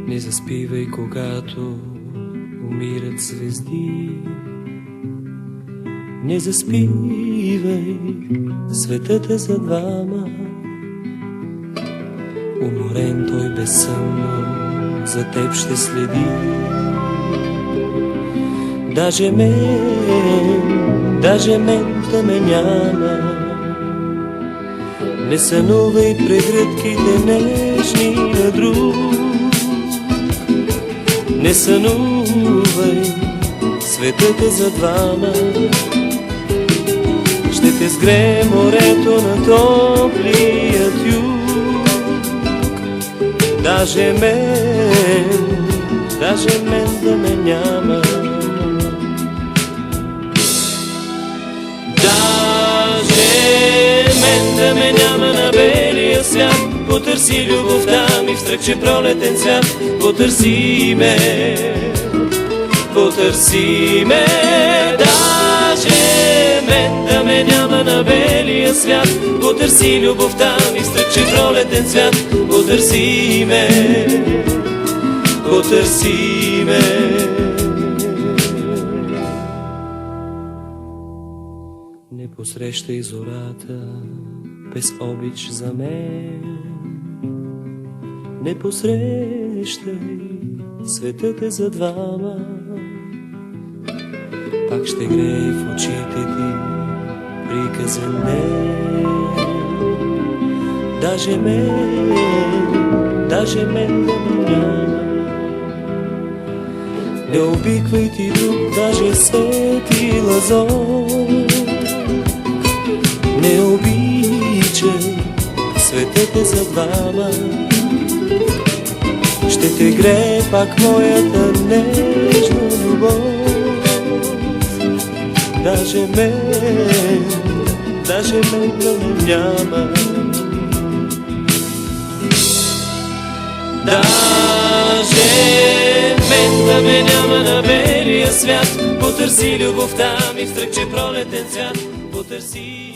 Не заспивай, когато умират звезди. Не заспивай, светът е за двама. Уморен той безсънно за теб ще следи. Даже мен да ме няма. Не сънувай прегръдките нежни на друг. Не сънувай, светът е за двама. Ще те сгрее морето на топлият юг. Даже мен да ме няма. Даже мен да ме няма на белия свят. Потърси любовта ми в стръкче пролетен цвят. Потърси ме, потърси ме. Даже мен да ме няма на белия свят. Потърси любовта ми в стръкче пролетен цвят. Потърси ме, потърси ме. Не посрещай зората без обич за мен. Не посрещай, светът е за двама. Пак ще грее в очите ти приказен ден. Даже мен да ме няма. Не обиквай ти друг, даже светила зор. Не обичай, светът е за двама. Ще те грее пак моята нежна любов. Даже мен да ме няма. Даже мен да ме няма на белия свят. Потърси любовта ми в стръкче пролетен цвят. Потърси